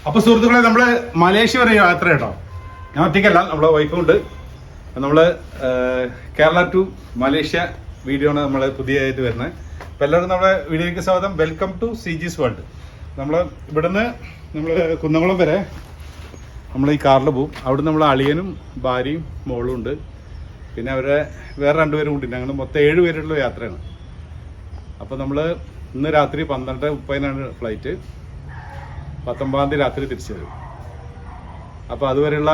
അപ്പോൾ സുഹൃത്തുക്കളെ, നമ്മൾ മലേഷ്യ വരെ യാത്ര കേട്ടോ. ഞാൻ ഒറ്റയ്ക്കല്ല, നമ്മളെ വൈഫും ഉണ്ട്. നമ്മൾ കേരള ടു മലേഷ്യ വീഡിയോ ആണ് നമ്മൾ പുതിയതായിട്ട് വരുന്നത്. അപ്പോൾ എല്ലാവരും നമ്മുടെ വീഡിയോയ്ക്ക് സ്വാഗതം. Welcome to CG's world. നമ്മൾ ഇവിടുന്ന് നമ്മൾ കുന്നംകുളം വരെ നമ്മൾ ഈ കാറിൽ പോകും. അവിടെ നമ്മൾ അളിയനും ഭാര്യയും മോളും ഉണ്ട്. പിന്നെ അവരെ വേറെ 2 പേരും ഉണ്ട്. ഞങ്ങൾ മൊത്തം 7 പേരുള്ള യാത്രയാണ്. അപ്പോൾ നമ്മൾ ഇന്ന് രാത്രി 12:30 ഫ്ലൈറ്റ്. 19 തീയതി രാത്രി തിരിച്ചു വരും. അപ്പോൾ അതുവരെയുള്ള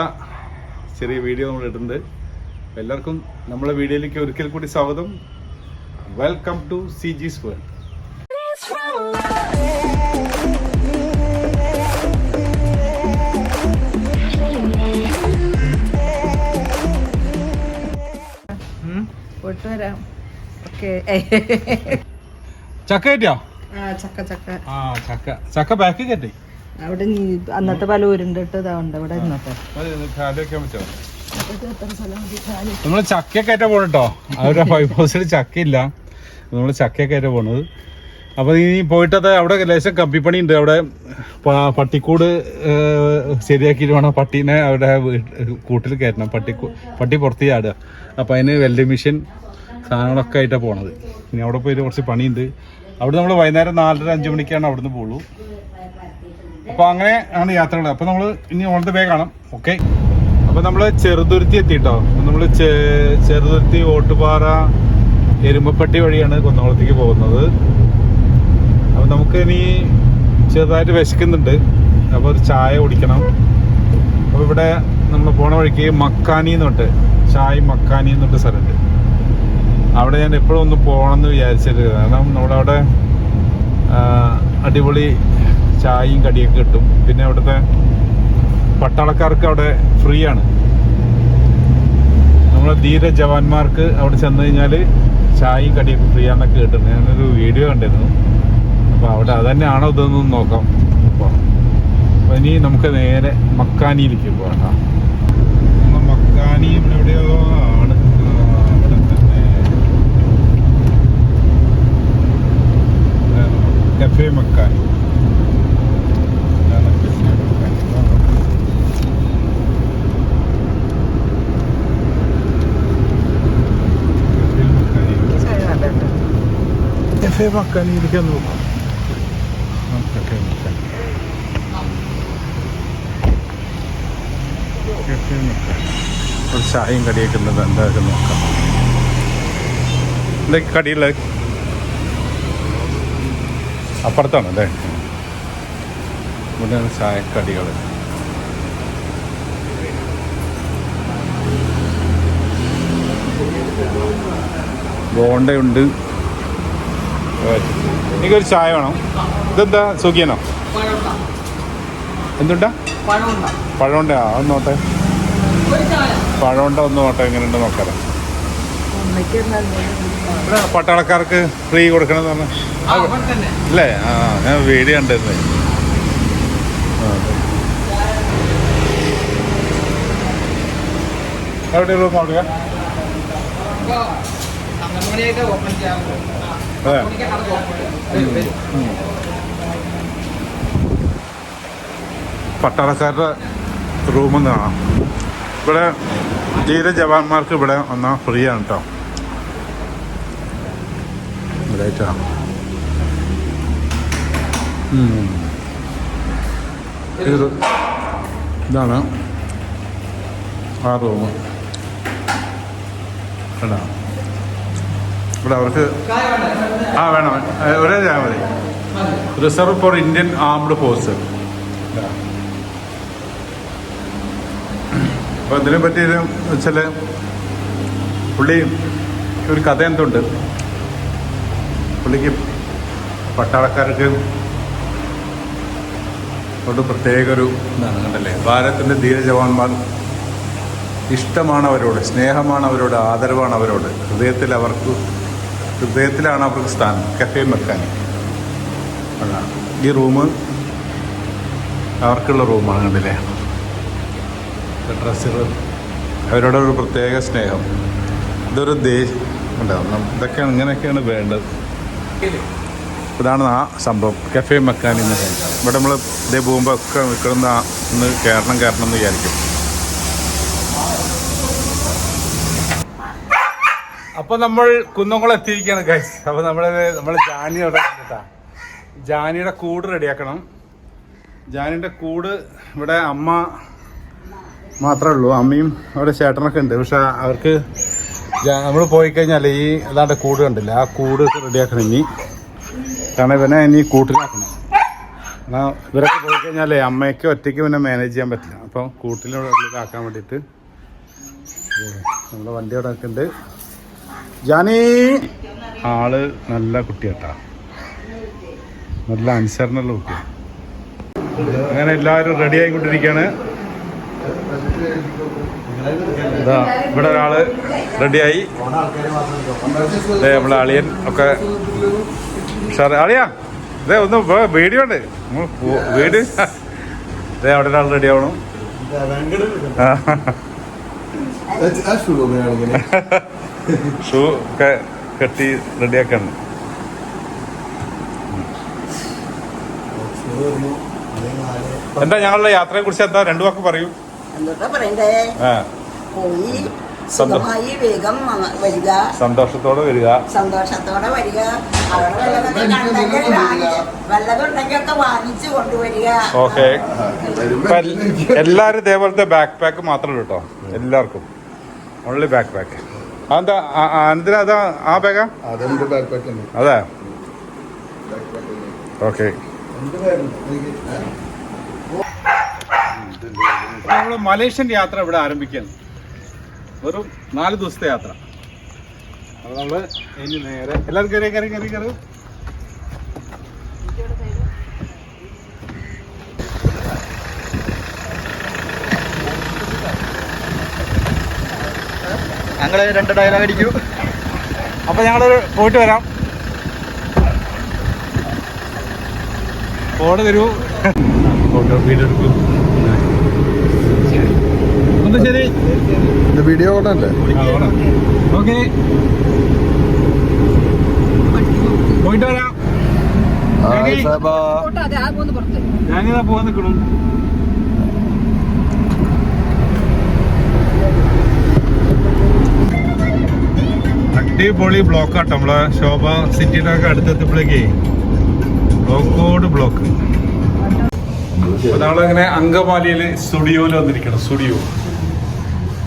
ചെറിയ വീഡിയോ നമ്മൾ ഇടുന്നുണ്ട്. എല്ലാവർക്കും നമ്മളെ വീഡിയോയിലേക്ക് ഒരിക്കൽ കൂടി സ്വാഗതം. Welcome to CG's world. ചക്ക കയറ്റിയോ? ചക്ക ബാക്കി കയറ്റി. അവിടെ അന്നത്തെ പല ഉരുണ്ടിട്ട് ഇതാവുണ്ട് ഇവിടെ. നമ്മള് ചക്ക കയറ്റാൻ പോണട്ടോ. അവരുടെ ഫൈവ് ഹൗസിൽ ചക്ക ഇല്ല. നമ്മള് ചക്ക കയറ്റാൻ പോണത്. അപ്പൊ ഈ പോയിട്ടത് അവിടെ ലേശം കമ്പിപ്പണി ഉണ്ട്. അവിടെ പട്ടിക്കൂട് ശരിയാക്കിയിട്ട് വേണം പട്ടീനെ അവിടെ കൂട്ടിൽ കയറ്റണം. പട്ടി പുറത്ത് ചാടുക. അപ്പൊ അതിന് വെൽഡിംഗ് മെഷീൻ സാധനങ്ങളൊക്കെ ആയിട്ടാണ് പോണത്. ഇനി അവിടെ പോയിട്ട് കുറച്ച് പണിയുണ്ട്. അവിടെ നമ്മൾ വൈകുന്നേരം 4:30-5 മണിക്കാണ് അവിടുന്ന് പോകുള്ളൂ. അപ്പോൾ അങ്ങനെ ആണ് യാത്രകൾ. അപ്പോൾ നമ്മൾ ഇനി ഓൺ ദ വേ കാണാം. ഓക്കെ. അപ്പോൾ നമ്മൾ ചെറുതുരുത്തി എത്തിയിട്ടോ. നമ്മൾ ചെറുതുരുത്തി, ഓട്ടുപാറ, എരുമപ്പെട്ടി വഴിയാണ് കുന്നംകുളത്തേക്ക് പോകുന്നത്. അപ്പോൾ നമുക്ക് ഇനി ചെറുതായിട്ട് വിശക്കുന്നുണ്ട്. അപ്പോൾ ഒരു ചായ കുടിക്കണം. അപ്പോൾ ഇവിടെ നമ്മൾ പോണ വഴിക്ക് മക്കാനി എന്നിട്ട് മക്കാനി എന്നിട്ട് സ്ഥലമുണ്ട്. അവിടെ ഞാൻ എപ്പോഴും ഒന്ന് പോകണമെന്ന് വിചാരിച്ചിട്ട്. കാരണം നമ്മളവിടെ അടിപൊളി ചായയും കടിയൊക്കെ കിട്ടും. പിന്നെ അവിടുത്തെ പട്ടാളക്കാർക്ക് അവിടെ ഫ്രീ ആണ്. നമ്മളെ ധീര ജവാന്മാർക്ക് അവിടെ ചെന്ന് കഴിഞ്ഞാൽ ചായയും കടിയൊക്കെ ഫ്രീ ആണെന്നൊക്കെ കിട്ടുന്നത്. ഞാനൊരു വീഡിയോ കണ്ടിരുന്നു. അപ്പോൾ അവിടെ അതന്നെയാണോ ഇതൊന്നും നോക്കാം. അപ്പോൾ ഇനി നമുക്ക് നേരെ മക്കാനിയിലേക്ക് പോകാം. മക്കാനി ഇവിടെ എവിടെയോ ആണ്. അവിടെ തന്നെ കഫേ മക്കാനി. കഫേ മക്കാനിയിലേക്ക് ഒന്ന് നോക്കാം. Cafe Makkani, cafe Makkani. ഒരു ചായയും കടിയൊക്കെ ഉള്ളത്. എന്തായാലും നോക്കാം. എന്തൊക്കെ കടിയുള്ള അപ്പുറത്താണ് അല്ലേ? ഇവിടെയാണ് ചായക്കടികൾ. ബോണ്ടയുണ്ട്. എനിക്കൊരു ചായ വേണം. ഇതെന്താ സുഖിയനോ? എന്തുണ്ടാ? പഴമുണ്ട. ഒന്ന് നോട്ടെ. പഴമുണ്ട ഒന്ന് നോട്ടെ എങ്ങനെയുണ്ട് നോക്കാം. ഇവിടെ പട്ടാളക്കാർക്ക് ഫ്രീ കൊടുക്കണമെന്ന് പറഞ്ഞു അല്ലേ? ഞാൻ വീഡിയോ കണ്ടിരുന്നേ. എവിടെ റൂം? അവിടെ പട്ടാളക്കാരുടെ റൂമെന്ന് കാണാം. ഇവിടെ ധീര ജവാന്മാർക്ക് ഇവിടെ വന്നാൽ ഫ്രീ ആണ് കേട്ടോ. ഇതാണ് ആ റൂം. കേട്ടോ, ഇവിടെ അവർക്ക് വേണം. ഒരേ ചായ മതി. Reserve for Indian armed force. അപ്പോൾ ഇതിനെ പറ്റി വെച്ചാൽ പുള്ളി ഒരു കഥ എന്തുണ്ട്. പുള്ളിക്ക് പട്ടാളക്കാർക്ക് കൊണ്ട് പ്രത്യേക ഒരു ഇതാണ്. കണ്ടല്ലേ, ഭാരതത്തിൻ്റെ ധീര ജവാന്മാർ ഇഷ്ടമാണ് അവരോട്, സ്നേഹമാണ് അവരോട്, ആദരവാണ് അവരോട്. ഹൃദയത്തിലാണ് അവർക്ക് സ്ഥാനം. കഫേ മക്കാനി. ഈ റൂം അവർക്കുള്ള റൂമാണ്. കണ്ടില്ലേ, ഡ്രസ്സുകൾ, അവരോടൊരു പ്രത്യേക സ്നേഹം. ഇതൊരു ഉണ്ടാവും. ഇതൊക്കെയാണ്, ഇങ്ങനെയൊക്കെയാണ് വേണ്ടത്. ഇതാണ് ആ സംഭവം, കഫേ മക്കാനി എന്ന് പറയുന്നത്. ഇവിടെ നമ്മൾ ഇതേ പോകുമ്പോൾ ഒക്കെ നിൽക്കുന്ന ഒന്ന് കയറണം എന്ന് വിചാരിക്കും. അപ്പോൾ നമ്മൾ കുന്നംകുളം എത്തിയിരിക്കുകയാണ് ഗൈസ്. അപ്പോൾ നമ്മൾ ജാനി അവിടെ കേട്ടാ, ജാനിയുടെ കൂട് റെഡിയാക്കണം. ജാനിയുടെ കൂട് ഇവിടെ അമ്മ മാത്രമേ ഉള്ളൂ, അമ്മയും അവിടെ ചേട്ടനൊക്കെ ഉണ്ട്. പക്ഷെ അവർക്ക് നമ്മൾ പോയി കഴിഞ്ഞാൽ ഈ ഏതാണ്ട് കൂട് കണ്ടില്ല, ആ കൂട് റെഡിയാക്കണം ഇനി. കാരണം ഇവനെ ഇനി കൂട്ടിലാക്കണം. എന്നാൽ ഇവരൊക്കെ പോയി കഴിഞ്ഞാലേ അമ്മയ്ക്ക് ഒറ്റയ്ക്ക് പിന്നെ മാനേജ് ചെയ്യാൻ പറ്റില്ല. അപ്പം കൂട്ടിലാക്കാൻ വേണ്ടിയിട്ട് നമ്മുടെ വണ്ടി അവിടെ ഉണ്ട്. ജാനി ആള് നല്ല കുട്ടിയാട്ടാ, നല്ല അനുസരണമുള്ള കുട്ടിയാണ്. അങ്ങനെ എല്ലാവരും റെഡി ആയിക്കൊണ്ടിരിക്കുകയാണ്. ഇതാ ഇവിടെ ഒരാള് റെഡിയായി, നമ്മളെ അളിയൻ ഒക്കെ ഉഷാറ്. അളിയാ ഇതേ ഒന്ന് വീഡിയോ ഉണ്ട്, വീഡിയോ. ഇതേ അവിടെ ഒരാൾ റെഡി ആവണം. ഷൂ ഒക്കെ കെട്ടി റെഡിയാക്കാണ്. എന്താ ഞങ്ങളുടെ യാത്രയെ കുറിച്ച് എന്താ രണ്ടു വാക്ക് പറയൂ. സന്തോഷത്തോടെ വരിക. ഓക്കെ, എല്ലാരും ഇതേപോലത്തെ ബാക്ക് പാക്ക് മാത്രമേ ഉള്ളൂ കേട്ടോ, എല്ലാവർക്കും ഓൺലി ബാക്ക് പാക്ക്. അതെന്താ എന്തിനാ അതാ ആ ബാഗാ? അതെ, ഓക്കെ. നമ്മൾ മലേഷ്യൻ യാത്ര ഇവിടെ ആരംഭിക്കുകയാണ്. വെറും 4 ദിവസത്തെ യാത്ര. അപ്പോൾ നമ്മൾ ഇനി നേരെ എല്ലാവരും കയറി. ഞങ്ങൾ 2 ഡയലോഗ് അടിക്കൂ. അപ്പോൾ ഞങ്ങൾ പോയിട്ട് വരാം. ഫോണ് തരൂ, ഫോട്ടോ വീഡിയോ എടുക്കൂ. ശരി, വീഡിയോ ഓണല്ലേ? ഓക്കെ, പോയിട്ട് വരാം. ഞാനിതാ പോവാൻ നിൽക്കണം. അടിപൊളി ബ്ലോക്കാട്ടോ നമ്മളെ ശോഭ സിറ്റിയുടെ ഒക്കെ അടുത്തെത്തിയപ്പോഴേക്കേ ബ്ലോക്ക്. അപ്പൊ നമ്മളിങ്ങനെ അങ്കമാലിയിൽ സ്റ്റുഡിയോയിൽ വന്നിരിക്കണം. സ്റ്റുഡിയോ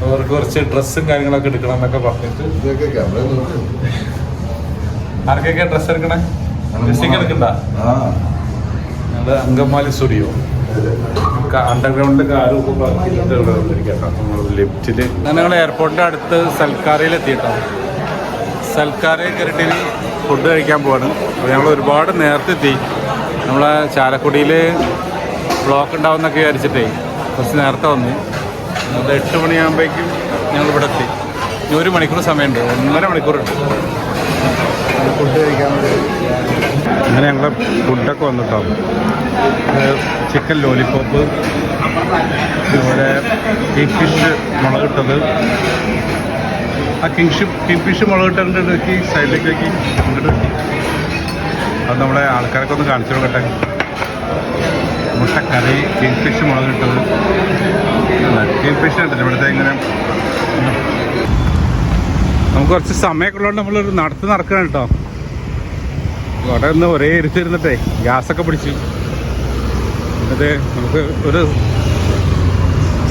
അവർക്ക് കുറച്ച് ഡ്രസ്സും കാര്യങ്ങളൊക്കെ എടുക്കണം എന്നൊക്കെ പറഞ്ഞിട്ട്. ആർക്കൊക്കെ ഡ്രസ്സ് എടുക്കണേ? ഡ്രസ്സിങ് എടുക്കണ്ട. ഞങ്ങള് അങ്കമാലി സ്റ്റുഡിയോ അണ്ടർഗ്രൗണ്ടിൽ കാറ് ലിഫ്റ്റില്. ഞങ്ങൾ എയർപോർട്ടിന്റെ അടുത്ത് സൽക്കാരയിൽ എത്തിയിട്ടോ. സൽക്കാരയിൽ കയറിയിട്ട് ഫുഡ് കഴിക്കാൻ പോവാണ്. അപ്പോൾ ഞങ്ങൾ ഒരുപാട് നേരത്തെ എത്തി. നമ്മളെ ചാലക്കുടിയിൽ ബ്ലോക്ക് ഉണ്ടാവുമെന്നൊക്കെ വിചാരിച്ചിട്ടേ കുറച്ച് നേരത്തെ വന്നു. അത് 8 മണിയാകുമ്പോഴേക്കും ഞങ്ങൾ ഇവിടെ എത്തി. ഇനി 1 മണിക്കൂർ സമയമുണ്ട്, 1.5 മണിക്കൂറുണ്ട് ഫുഡ് കഴിക്കാൻ വേണ്ടി. അങ്ങനെ ഞങ്ങൾ ഫുഡൊക്കെ വന്നിട്ടോ. ചിക്കൻ ലോലിപോപ്പ്, അതുപോലെ കിങ്ഫിഷ് മുളകിട്ടത്. ആ കിങ്ഫിഷ് മുളകിട്ടുണ്ട് സൈഡിലേക്ക് ഇങ്ങോട്ട് കിട്ടി. അത് നമ്മളെ ആൾക്കാരൊക്കെ ഒന്ന് കാണിച്ചു കൊടുക്കട്ടെ. മുട്ടക്കറി, കിങ്ഫിഷ് മുളകിട്ടത്. കിങ്ഫിഷ് ഉണ്ടല്ലോ ഇവിടുത്തെ. ഇങ്ങനെ നമുക്ക് കുറച്ച് സമയമൊക്കെ ഉള്ളതുകൊണ്ട് നമ്മളൊരു നടക്കണം കേട്ടോ. അവിടെ ഒന്ന് ഒരേ ഇരുത്തിരുന്നിട്ടേ ഗ്യാസൊക്കെ പിടിച്ചു. എന്നിട്ട് നമുക്ക് ഒരു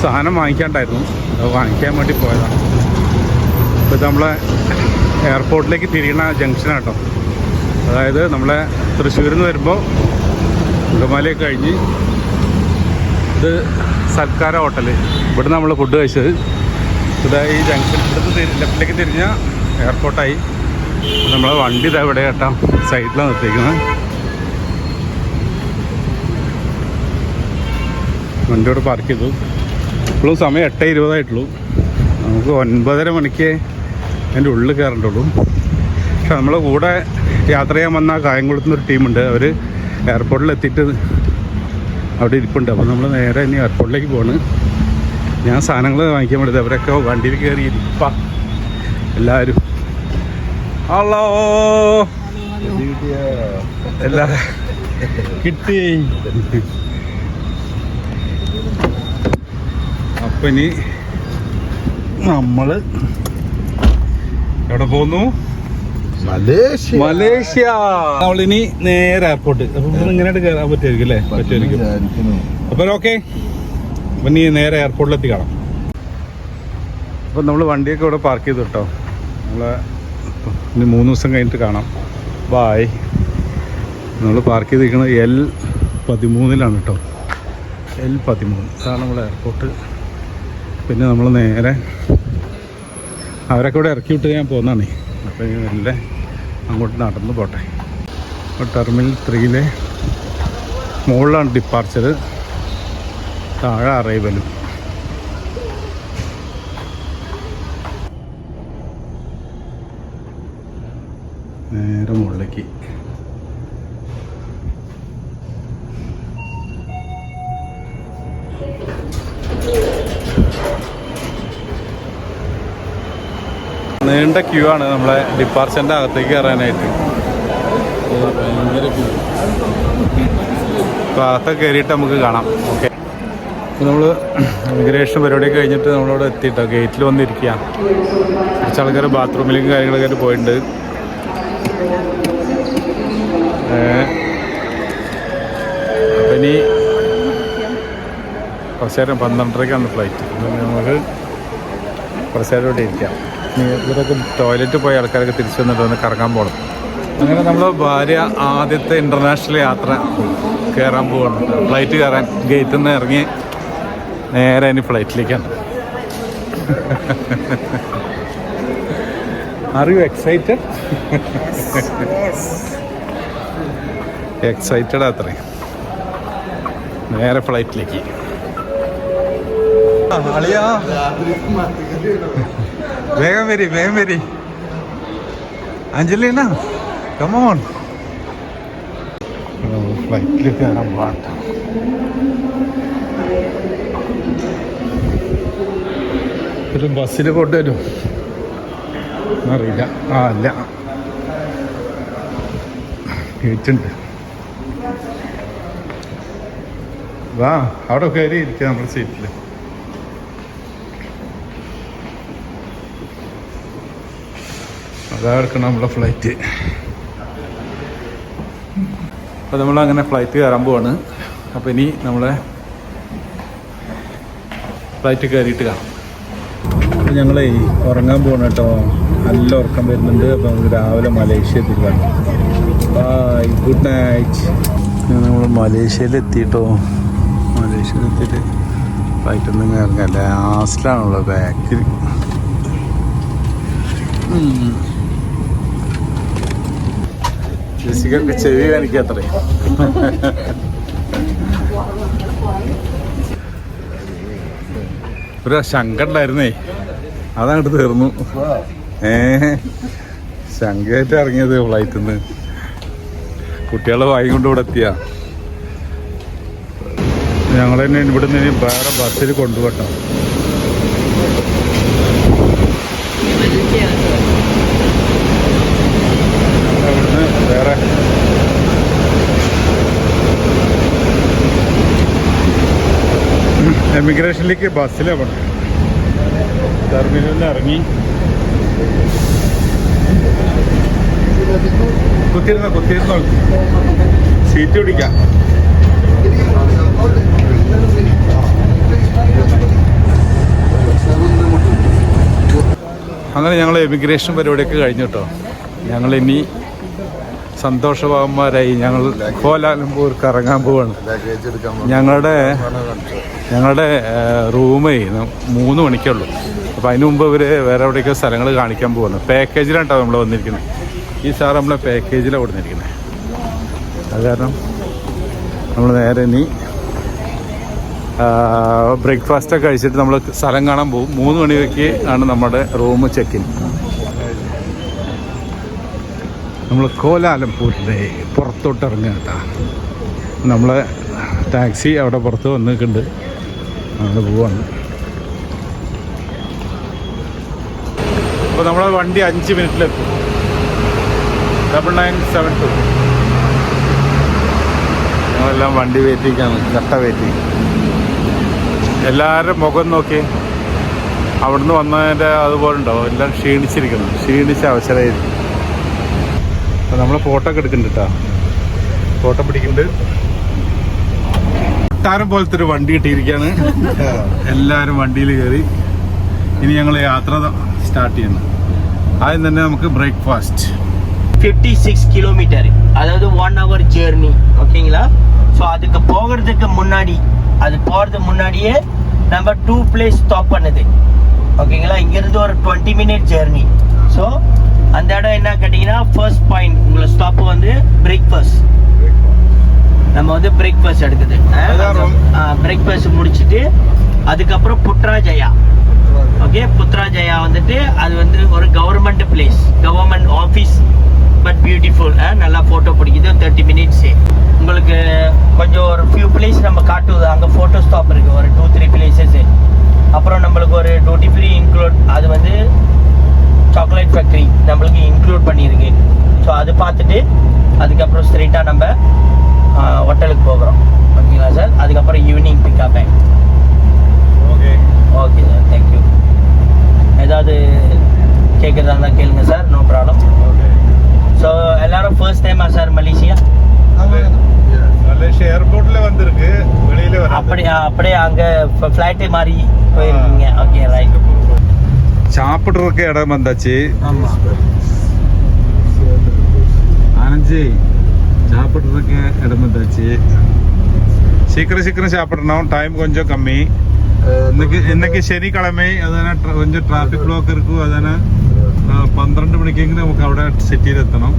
സാധനം വാങ്ങിക്കാണ്ടായിരുന്നു, അത് വാങ്ങിക്കാൻ വേണ്ടി പോയതാണ്. ഇപ്പോൾ ഇത് നമ്മളെ എയർപോർട്ടിലേക്ക് തിരിയണ ജംഗ്ഷനാണ് കേട്ടോ. അതായത് നമ്മളെ തൃശ്ശൂരിൽ നിന്ന് വരുമ്പോൾ അങ്കമാലിയൊക്കെ കഴിഞ്ഞ് ഇത് സൽക്കാര ഹോട്ടൽ, ഇവിടെ നമ്മൾ ഫുഡ് കഴിച്ചത്. ഇതാ ഈ ജംഗ്ഷൻ ഇവിടുന്ന് ലെഫ്റ്റിലേക്ക് തിരിഞ്ഞാൽ എയർപോർട്ടായി. നമ്മളെ വണ്ടി ഇതാ ഇവിടെ കേട്ടോ സൈഡിലാണ് നിർത്തിയിരിക്കുന്നത്. വണ്ടിയോട് പാർക്ക് ചെയ്തു. ഇപ്പോഴും സമയം 8:20 നമുക്ക് 9:30 മണിക്ക് അതിൻ്റെ ഉള്ളിൽ കയറേണ്ടുള്ളൂ. പക്ഷെ നമ്മളെ കൂടെ യാത്ര ചെയ്യാൻ വന്ന കായംകുളത്തുനിന്നൊരു ടീമുണ്ട്. അവർ എയർപോർട്ടിൽ എത്തിയിട്ട് അവിടെ ഇരിപ്പുണ്ട്. അപ്പോൾ നമ്മൾ നേരെ ഇനി എയർപോർട്ടിലേക്ക് പോവാണ്. ഞാൻ സാധനങ്ങൾ വാങ്ങിക്കാൻ വേണ്ടത്. അവരൊക്കെ വണ്ടിയിൽ കയറി ഇരിപ്പാ എല്ലാവരും. ഹലോ എല്ലാ കിട്ടി. അപ്പൊ ഇനി നമ്മള് എവിടെ പോകുന്നു? മലേഷ്യ. നമ്മളിനി നേരെ എയർപോർട്ട്. അപ്പൊ ഇവിടെ ഇങ്ങനെ കയറാൻ പറ്റുമായിരിക്കും അല്ലേ? പറ്റുമായിരിക്കും. അപ്പൊ ഓക്കെ, അപ്പൊ നീ നേരെ എയർപോർട്ടിലെത്തി കാണാം. അപ്പൊ നമ്മള് വണ്ടിയൊക്കെ ഇവിടെ പാർക്ക് ചെയ്തു കേട്ടോ. നമ്മളെ ഇനി 3 ദിവസം കഴിഞ്ഞിട്ട് കാണാം. ബായ്. നമ്മൾ പാർക്ക് ചെയ്തിരിക്കുന്നത് L13 കേട്ടോ. L13 അതാണ് നമ്മളെ എയർപോർട്ട്. പിന്നെ നമ്മൾ നേരെ അവരൊക്കെ ഇവിടെ ഇറക്കി വിട്ട് ഞാൻ പോകുന്നതാണ്. അപ്പോൾ നല്ല അങ്ങോട്ട് നടന്ന് പോട്ടെ. അപ്പോൾ ടെർമിനൽ 3 മുകളിലാണ് ഡിപ്പാർച്ചർ, താഴെ അറൈവലും. നേരെ മുകളിലേക്ക്. നീണ്ട ക്യൂ ആണ് നമ്മളെ ഡിപ്പാർച്ചറിൻ്റെ അകത്തേക്ക് കയറാനായിട്ട്. ഭയങ്കര ക്യൂ. അപ്പോൾ അകത്തൊക്കെ കയറിയിട്ട് നമുക്ക് കാണാം. ഓക്കെ, അപ്പോൾ നമ്മൾ ഇമിഗ്രേഷൻ പരിപാടിയൊക്കെ കഴിഞ്ഞിട്ട് നമ്മളിവിടെ എത്തിയിട്ടോ. ഗേറ്റിൽ വന്നിരിക്കുക. കുറച്ച് ആൾക്കാർ ബാത്റൂമിലേക്കും കാര്യങ്ങളൊക്കെ പോയിട്ടുണ്ട്. അപ്പം ഇനി കുറച്ച് നേരം 12:30-ക്കാണ് ഫ്ലൈറ്റ്. നമുക്ക് കുറച്ച് നേരം ഇവിടെ ഇരിക്കാം. ഇവരൊക്കെ ടോയ്ലറ്റ് പോയ ആൾക്കാരൊക്കെ തിരിച്ചു വന്നിട്ട് ഒന്ന് കറങ്ങാൻ പോകണം. അങ്ങനെ നമ്മൾ ഭാര്യ ആദ്യത്തെ ഇൻ്റർനാഷണൽ യാത്ര കയറാൻ പോവാണ്. ഫ്ലൈറ്റ് കയറാൻ ഗേറ്റിൽ നിന്ന് ഇറങ്ങി നേരെ ഇനി ഫ്ലൈറ്റിലേക്കാണ്. Are you excited? എക്സൈറ്റഡ് അത്രേ. നേരെ ഫ്ലൈറ്റിലേക്ക്. അളിയാ വേഗം വരി, വേഗം വരി. Angelina come on. ഫ്ലൈറ്റിൽ കയറാൻ പാട്ട. ഒരു ബസ്സിൽ കൊണ്ടുവരും അറിയില്ല. അല്ല, ഗേറ്റുണ്ട്. വാ, അവിടെ കയറി ഇരിക്കുക നമ്മുടെ സീറ്റിൽ. അതാ എടുക്കണം നമ്മളെ ഫ്ലൈറ്റ്. അപ്പോൾ നമ്മളങ്ങനെ ഫ്ലൈറ്റ് കയറാൻ പോവാണ്. അപ്പോൾ ഇനി നമ്മളെ ഫ്ലൈറ്റ് കയറിയിട്ട് കാണാം. അപ്പോൾ ഞങ്ങളെ ഉറങ്ങാൻ പോകണം കേട്ടോ. നല്ല ഉറക്കം വരുന്നുണ്ട്. അപ്പോൾ നമുക്ക് രാവിലെ മലേഷ്യ എത്തിക്കാണ്. Bye, good night. നമ്മൾ മലേഷ്യയിൽ എത്തിയിട്ടോ. മലേഷ്യയിൽ എത്തിയിട്ട് ഫ്ലൈറ്റൊന്നും ഇറങ്ങാം. ലാസ്റ്റിലാണുള്ള ബാക്കിൽ. ജെസിക്കൊക്കെ ചെവി കാണിക്കാത്രേ. ഒരു ശങ്ക ഉണ്ടായിരുന്നേ, അതങ്ങോട്ട് തീർന്നു. ശങ്കയായിട്ട് ഇറങ്ങിയത് ഫ്ലൈറ്റിൽ നിന്ന്. കുട്ടികളെ വായി കൊണ്ട് ഇവിടെ എത്തിയ ഞങ്ങൾ തന്നെ ഇവിടെ നിന്ന് വേറെ ബസ്സിൽ കൊണ്ടുപോട്ടോ. അവിടുന്ന് വേറെ എമിഗ്രേഷനിലേക്ക് ബസ്സിലാണ് പോണത്. ടെർമിനലിൽ ഇറങ്ങി കുത്തിയിരുന്നോ സീറ്റ് പിടിക്കാം. അങ്ങനെ ഞങ്ങൾ എമിഗ്രേഷൻ പരിപാടിയൊക്കെ കഴിഞ്ഞു കേട്ടോ. ഞങ്ങളിനി സന്തോഷവാന്മാരായി ഞങ്ങൾ കോലാലംപൂർക്ക് ഇറങ്ങാൻ പോവാണ്. ഞങ്ങളുടെ റൂമേ 3 മണിക്കുള്ളൂ. അപ്പോൾ അതിന് മുമ്പ് ഇവർ വേറെ എവിടെയൊക്കെ സ്ഥലങ്ങൾ കാണിക്കാൻ പോകുന്നു. പാക്കേജിലാണ് കേട്ടോ നമ്മൾ വന്നിരിക്കുന്നത്. ഈ സാർ നമ്മളെ പാക്കേജിലാണ് കൊടുത്തിരിക്കുന്നത്. അത് കാരണം നമ്മൾ നേരെ ഇനി ബ്രേക്ക്ഫാസ്റ്റൊക്കെ കഴിച്ചിട്ട് നമ്മൾ സ്ഥലം കാണാൻ പോകും. 3 മണിക്ക് ആണ് നമ്മുടെ റൂം ചെക്കിൻ. നമ്മൾ കോലാലംപൂരിൻ്റെ പുറത്തോട്ട് ഇറങ്ങുക കേട്ടോ. നമ്മളെ ടാക്സി അവിടെ പുറത്ത് വന്നിട്ടുണ്ട്. അങ്ങനെ പോവാണ്. അപ്പോൾ നമ്മളെ വണ്ടി 5 മിനിറ്റിലെത്തും. 9972. ഞങ്ങളെല്ലാം വണ്ടി വെയിറ്റിക്കാണ്, കട്ട വെയിറ്റിംഗ്. എല്ലാവരും മുഖം നോക്കി അവിടുന്ന് വന്നതിൻ്റെ അതുപോലെ ഉണ്ടാവും, എല്ലാം ക്ഷീണിച്ച അവസരമായിരിക്കും. അപ്പോൾ നമ്മൾ ഫോട്ടോ ഒക്കെ എടുക്കുന്നുണ്ട് കേട്ടോ, ഫോട്ടോ പിടിക്കുന്നുണ്ട്. താരം പോലത്തെ ഒരു വണ്ടി കിട്ടിയിരിക്കുകയാണ്. എല്ലാവരും വണ്ടിയിൽ കയറി. ഇനി ഞങ്ങൾ യാത്ര സ്റ്റാർട്ട് ചെയ്യുന്നു. ആദ്യം തന്നെ നമുക്ക് ബ്രേക്ക്ഫാസ്റ്റ്. 56 கிலோமீட்டர், அதாவது 1 hour ஜேர்னி. ஓகேங்களா? ஸோ அதுக்கு போகிறதுக்கு முன்னாடி, அது போகிறது முன்னாடியே நம்ம 2 பிளேஸ் ஸ்டாப் பண்ணுது. ஓகேங்களா? இங்கேருந்து ஒரு 20 மினிட் ஜேர்னி. ஸோ அந்த இடம் என்ன கேட்டிங்கன்னா, ஃபர்ஸ்ட் பாயிண்ட் உங்களை ஸ்டாப்பு வந்து பிரேக்ஃபாஸ்ட். நம்ம வந்து பிரேக்ஃபாஸ்ட் எடுக்குது. பிரேக்ஃபாஸ்ட் முடிச்சுட்டு அதுக்கப்புறம் புத்ராஜயா. ஓகே, புத்ராஜயா வந்துட்டு அது வந்து ஒரு government place, government office, but beautiful. நல்லா ஃபோட்டோ பிடிக்குது. 30 மினிட்ஸு உங்களுக்கு கொஞ்சம் ஒரு ஃபியூ பிளேஸ் நம்ம காட்டுவது. அங்கே ஃபோட்டோ ஸ்டாப் இருக்குது ஒரு 2-3 பிளேசஸ்ஸு. அப்புறம் நம்மளுக்கு ஒரு டியூட்டி ஃப்ரீ இன்க்ளூட், அது வந்து சாக்லேட் ஃபேக்ட்ரி நம்மளுக்கு இன்க்ளூட் பண்ணியிருக்கு. ஸோ அது பார்த்துட்டு அதுக்கப்புறம் ஸ்ட்ரெயிட்டாக நம்ம ஹோட்டலுக்கு போகிறோம். ஓகேங்களா சார்? அதுக்கப்புறம் evening pickup back. Okay okay sir, thank you. ஏதாவது கேட்குறதா இருந்தால் கேளுங்க சார், நோ ப்ராப்ளம். ஸோ எல்லாரும் ஃபர்ஸ்ட் டைமா சார் மலேசியா? மலேசியா ஏர்போர்ட்ல வந்திருக்கு, வெளியில வர அப்படியே அங்கே ஃப்ளைட்டு மாதிரி போயிருக்கீங்க. Okay, right. சாப்பிட்றதுக்கு இடம் வந்தாச்சு. ஆனந்தி, சாப்பிட்றதுக்கு இடம் வந்தாச்சு. சீக்கிரம் சாப்பிடணும், டைம் கொஞ்சம் கம்மி. இன்னைக்கு ശനിക്കിഴமை, അതാണ് கொஞ்சம் ട്രാഫിക് ബ്ലോക്ക് ഇരിക്കും. അതാണ് 12 മണിക്കെങ്കിലും നമുക്ക് അവിടെ സിറ്റിയിൽ എത്തണം.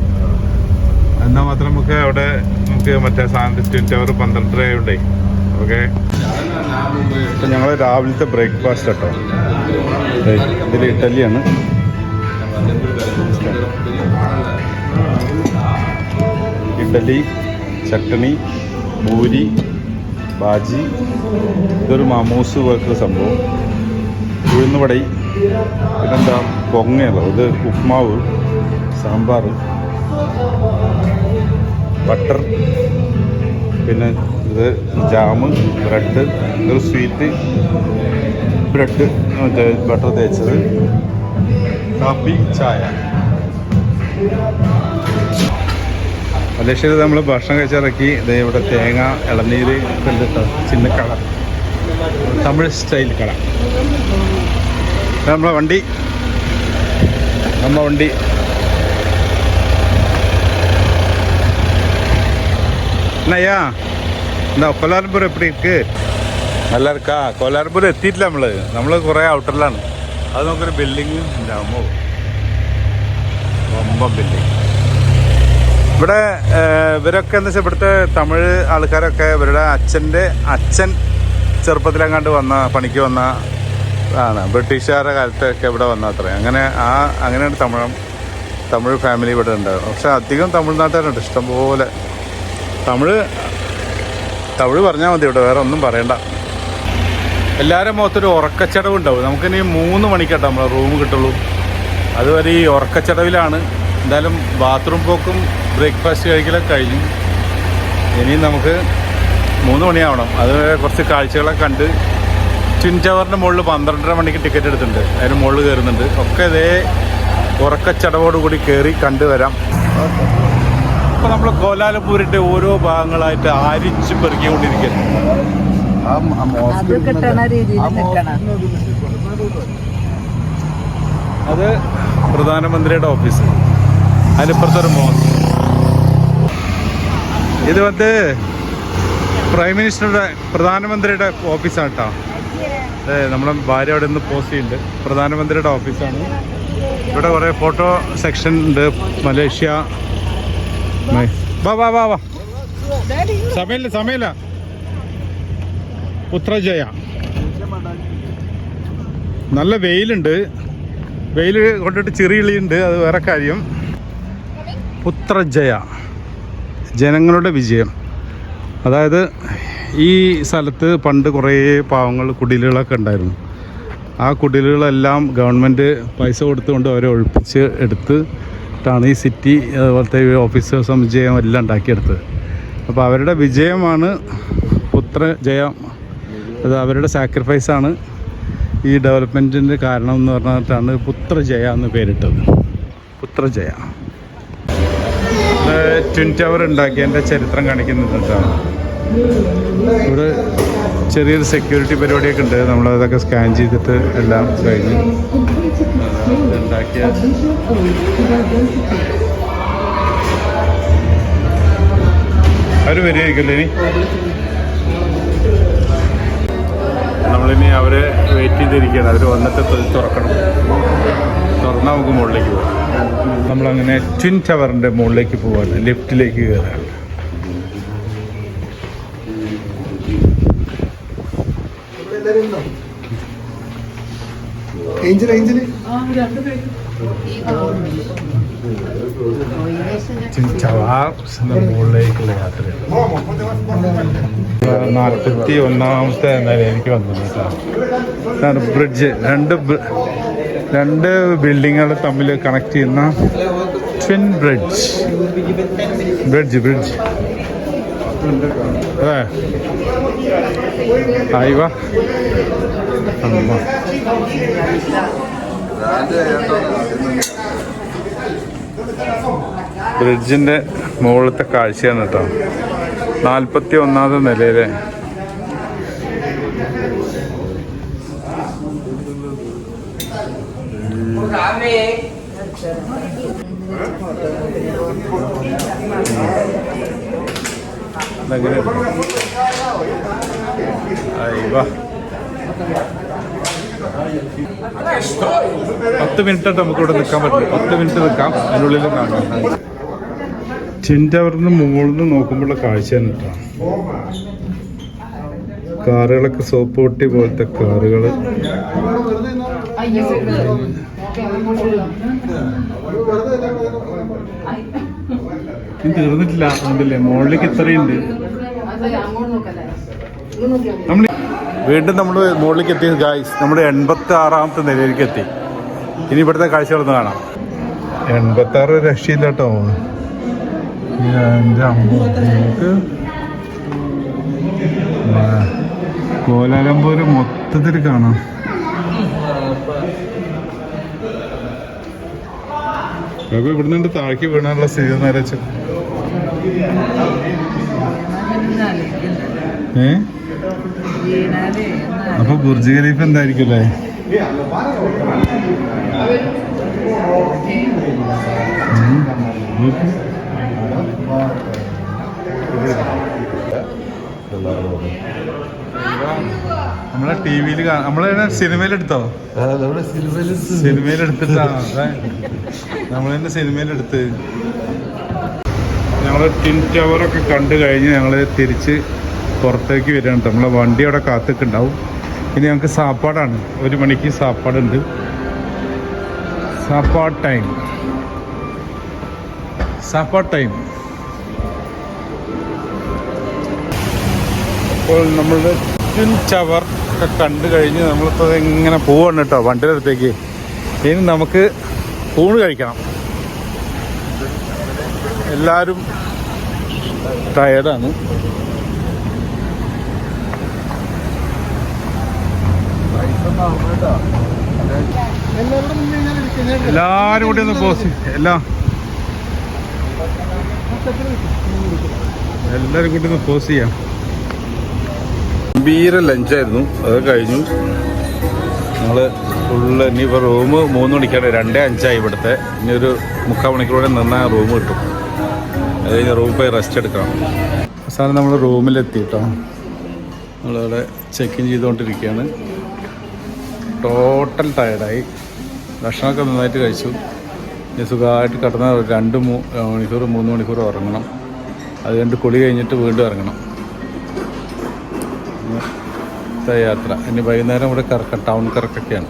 എന്നാൽ മാത്രം നമുക്ക് അവിടെ മറ്റേ സാധനത്തിൽ ടവർ 12 ആയതുകൊണ്ടേ. ഓക്കെ, ഇപ്പം ഞങ്ങൾ രാവിലത്തെ ബ്രേക്ക്ഫാസ്റ്റ് കേട്ടോ. ഇതിൽ ഇഡ്ഡലിയാണ്. ഇഡ്ഡലി, ചട്ടണി, പൂരി, ബാജി, ഇതൊരു മമൂസ് പോലത്തെ സംഭവം, ഉഴുന്നുവടൈ, പിന്നെന്താ പൊങ്ങയല്ലോ, ഇത് ഉപ്മാവ്, സാമ്പാർ, ബട്ടർ, പിന്നെ ഇത് ജാമ്, ബ്രെഡ്, ഇതൊരു സ്വീറ്റ് ബ്രെഡ് ബട്ടർ തേച്ചത്, കാപ്പി, ചായ. മലേഷ്യയിൽ നമ്മൾ ഭക്ഷണം കഴിച്ചിറക്കി. ഇവിടെ തേങ്ങ, ഇളനീര് ഉണ്ട് കേട്ടോ. ചിന്നക്കട, തമിഴ് സ്റ്റൈൽ കട. നമ്മളെ വണ്ടി എന്നയ്യാ എന്താ കൊല്ലാരംപൂർ എപ്പടി ഇருக்கு? നല്ല ഇരിക്കാ. കൊല്ലാരംപൂർ എത്തിയിട്ടില്ല. നമ്മൾ കുറേ ഔട്ടറിലാണ്. അത് നമുക്കൊരു ബിൽഡിങ് ഉണ്ടാകുമോ, വമ്പം ബിൽഡിങ്. ഇവിടെ ഇവരൊക്കെ എന്താ വെച്ചാൽ ഇവിടുത്തെ തമിഴ് ആൾക്കാരൊക്കെ ഇവരുടെ അച്ഛൻ ചെറുപ്പത്തിലെങ്ങാണ്ട് പണിക്ക് വന്ന ആണ്. ബ്രിട്ടീഷുകാരുടെ കാലത്തൊക്കെ ഇവിടെ വന്ന അത്ര. അങ്ങനെയാണ് തമിഴ് ഫാമിലി ഇവിടെ ഉണ്ട്. പക്ഷെ അധികം തമിഴ്നാട്ടുകാരുണ്ട് ഇഷ്ടംപോലെ. തമിഴ് പറഞ്ഞാൽ മതി, ഇവിടെ വേറെ ഒന്നും പറയണ്ട. എല്ലാവരും മുഖത്തൊരു ഉറക്കച്ചടവുണ്ടാവും. നമുക്കിനി 3 മണിക്കാട്ടോ നമ്മളെ റൂം കിട്ടുള്ളൂ. അതുവരെ ഈ ഉറക്കച്ചടവിലാണ്. എന്തായാലും ബാത്റൂം പോക്കും ബ്രേക്ക്ഫാസ്റ്റ് കഴിക്കലൊക്കെ കഴിഞ്ഞു. ഇനിയും നമുക്ക് 3 മണിയാവണം. അതുവരെ കുറച്ച് കാഴ്ചകളൊക്കെ കണ്ട് ട്വിൻ ടവറിൻ്റെ മുകളിൽ 12:30 മണിക്ക് ടിക്കറ്റ് എടുത്തിട്ടുണ്ട്. അതിന് മുകളിൽ കയറുന്നുണ്ട്. ഒക്കെ ഇതേ ഉറക്കച്ചടവോടുകൂടി കയറി കണ്ടുവരാം. ഇപ്പോൾ നമ്മൾ കോലാലംപൂരിൻ്റെ ഓരോ ഭാഗങ്ങളായിട്ട് ആരിച്ച് പെറുക്കിക്കൊണ്ടിരിക്കുകയാണ്. അത് പ്രധാനമന്ത്രിയുടെ ഓഫീസ്, അതിനിപ്പുറത്തൊരു മോസ്ക്. ഇത് വന്ന് പ്രധാനമന്ത്രിയുടെ ഓഫീസാണ് കേട്ടോ. നമ്മളെ ഭാര്യ അവിടെ നിന്ന് പോസ്റ്റ് ചെയ്യുന്നുണ്ട്. പ്രധാനമന്ത്രിയുടെ ഓഫീസാണ്. ഇവിടെ കുറേ ഫോട്ടോ സെക്ഷൻ ഉണ്ട്. മലേഷ്യ. വാ സമയമില്ല. പുത്രജയ. നല്ല വെയിലുണ്ട്. വെയിൽ കൊണ്ടിട്ട് ചെറിയുള്ളിയുണ്ട്, അത് വേറെ കാര്യം. പുത്രജയ, ജനങ്ങളുടെ വിജയം. അതായത് ഈ സ്ഥലത്ത് പണ്ട് കുറേ പാവങ്ങൾ കുടിലുകളൊക്കെ ഉണ്ടായിരുന്നു. ആ കുടിലുകളെല്ലാം ഗവൺമെൻറ് പൈസ കൊടുത്തുകൊണ്ട് അവരെ ഒഴിപ്പിച്ച് എടുത്ത് ാണ് ഈ സിറ്റി അതുപോലത്തെ ഓഫീസ് സമുച്ചയം എല്ലാം ഉണ്ടാക്കിയെടുത്തത്. അപ്പോൾ അവരുടെ വിജയമാണ് പുത്രജയം. അത് അവരുടെ സാക്രിഫൈസാണ് ഈ ഡെവലപ്മെൻറ്റിൻ്റെ കാരണം എന്ന് പറഞ്ഞിട്ടാണ് പുത്രജയ എന്ന് പേരിട്ടത്. പുത്രജയ ട്വിൻ ടവർ ഉണ്ടാക്കിയതിൻ്റെ ചരിത്രം കാണിക്കുന്നുണ്ടാണ്. ഇവിടെ ചെറിയൊരു സെക്യൂരിറ്റി പരിപാടിയൊക്കെ ഉണ്ട്. നമ്മളതൊക്കെ സ്കാൻ ചെയ്തിട്ട് എല്ലാം കഴിഞ്ഞു. ഉണ്ടാക്കിയ അവർ വരികയായിരിക്കില്ലേ ഇനി? നമ്മളിനി അവരെ വെയിറ്റ് ചെയ്തിരിക്കുകയാണ്. അവർ വന്നിട്ട് തുറക്കണം. തുറന്നാൽ നമുക്ക് മുകളിലേക്ക് പോകാം. നമ്മളങ്ങനെ ട്വിൻ ടവറിൻ്റെ മുകളിലേക്ക് പോകാൻ ലിഫ്റ്റിലേക്ക് കയറാണ്. മുകളിലേക്കുള്ള യാത്രയാണ്. 41ാമത്തെ എന്നാലും എനിക്ക് വന്നത് ഇതാണ് ബ്രിഡ്ജ്. രണ്ട് ബിൽഡിങ്ങുകൾ തമ്മിൽ കണക്ട് ചെയ്യുന്ന ട്വിൻ ബ്രിഡ്ജ്. അതെ ആയിവ ബ്രിഡ്ജിൻ്റെ മുകളിലത്തെ കാഴ്ചയാണ് കേട്ടോ. 41ാമത്തെ നിലയിലെ അയ്യോ 10 മിനിറ്റ് നമുക്കിവിടെ നിൽക്കാൻ പറ്റില്ല. 10 മിനിറ്റ് നിൽക്കാം. അതിനുള്ളിൽ കാണാം. ട്വിൻ ടവറിന് മുകളിൽ നിന്ന് നോക്കുമ്പോഴുള്ള കാഴ്ചയാണ് കേട്ടോ. കാറുകളൊക്കെ സോപ്പ് പൊട്ടി പോലത്തെ കാറുകൾ. തീർന്നിട്ടില്ല ഉണ്ടല്ലേ, മുകളിലേക്ക് ഇത്രയുണ്ട്. വീണ്ടും നമ്മൾ മുകളിലേക്ക് എത്തി ഗായ്സ്. നമ്മൾ 86ാമത്തെ നിലയിലേക്ക് എത്തി. ഇനി ഇവിടുത്തെ കാഴ്ചകളൊന്ന് കാണാം. 86 രക്ഷയില്ല കേട്ടോ. നമുക്ക് കോലാലംപൂർ മൊത്തത്തിൽ കാണാം. അപ്പൊ ഇവിടുന്ന് താഴേക്ക് വീണാനുള്ള സ്ഥിതി നേരച്ചു. അപ്പൊ ബുർജ് ഖലീഫ എന്തായിരിക്കും അല്ലേ? നമ്മളെ ടിവിയിൽ നമ്മളെ സിനിമയിലെടുത്തോ? സിനിമയിലെടുത്തിട്ടാ നമ്മളെന്നെ സിനിമയിലെടുത്ത്. ഞങ്ങൾ ട്വിൻ ടവറൊക്കെ കണ്ടു കഴിഞ്ഞ് ഞങ്ങൾ തിരിച്ച് പുറത്തേക്ക് വരികയാണ്. നമ്മളെ വണ്ടി അവിടെ കാത്തിട്ടുണ്ടാവും. ഇനി ഞങ്ങൾക്ക് സാപ്പാടാണ്. 1 മണിക്ക് സാപ്പാടുണ്ട്. സാപ്പാട് ടൈം. അപ്പോൾ നമ്മളുടെ ട്വിൻ ടവർ ഒക്കെ കണ്ടു കഴിഞ്ഞ് നമ്മളിപ്പോൾ ഇങ്ങനെ പോവാണ് കേട്ടോ വണ്ടിയുടെ അടുത്തേക്ക്. ഇനി നമുക്ക് ഊണ് കഴിക്കണം. എല്ലാവരും ടയർഡാണ്. എല്ലാവരും കൂടി ഒന്ന് പോസ് എല്ലാവരും കൂടി ഒന്ന് പോസ് ചെയ്യാം. ഗംഭീര ലഞ്ചായിരുന്നു. അത് കഴിഞ്ഞു. ഞങ്ങൾ ഫുള്ള് ഇനിയിപ്പോൾ റൂം 3 മണിക്കാണ്. 2:05 ഇവിടുത്തെ. ഇനി ഒരു 3/4 മണിക്കൂടെ നിന്നാൽ റൂം കിട്ടും. അത് കഴിഞ്ഞ് റൂമിൽ പോയി റെസ്റ്റ് എടുക്കണം. അവസാനം നമ്മൾ റൂമിലെത്തി കേട്ടോ. നമ്മളവിടെ ചെക്ക് ഇൻ ചെയ്തുകൊണ്ടിരിക്കുകയാണ്. ടോട്ടൽ ടയർഡായി. ഭക്ഷണമൊക്കെ നന്നായിട്ട് കഴിച്ചു. ഇനി സുഖമായിട്ട് കിടന്ന 2 മണിക്കൂർ 3 മണിക്കൂർ ഉറങ്ങണം. അത് കഴിഞ്ഞിട്ട് കുളി കഴിഞ്ഞിട്ട് വീണ്ടും ഇറങ്ങണം. യാത്ര ഇനി വൈകുന്നേരം ഇവിടെ ടൗൺ കറക്കൊക്കെയാണ്.